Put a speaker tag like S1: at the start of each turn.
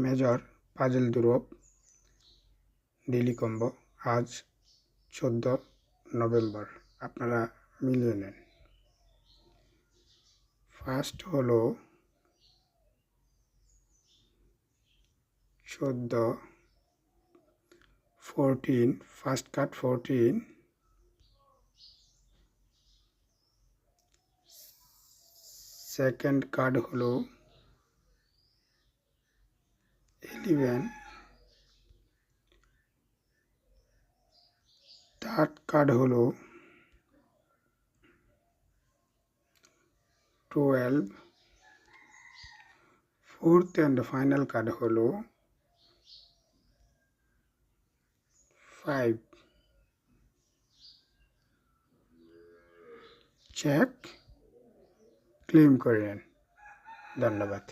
S1: Major puzzle ধ্রুব daily combo আজ 14 November. আপনারা মিলিয়ে নেন। ফার্স্ট হলো 14, 14, ফার্স্ট কার্ড 14, সেকেন্ড কার্ড হলো 11, থার্ড কার্ড হলো 12, ফোর্থ অ্যান্ড ফাইনাল কার্ড হলো 5। চেক ক্লেম করে নেন। ধন্যবাদ।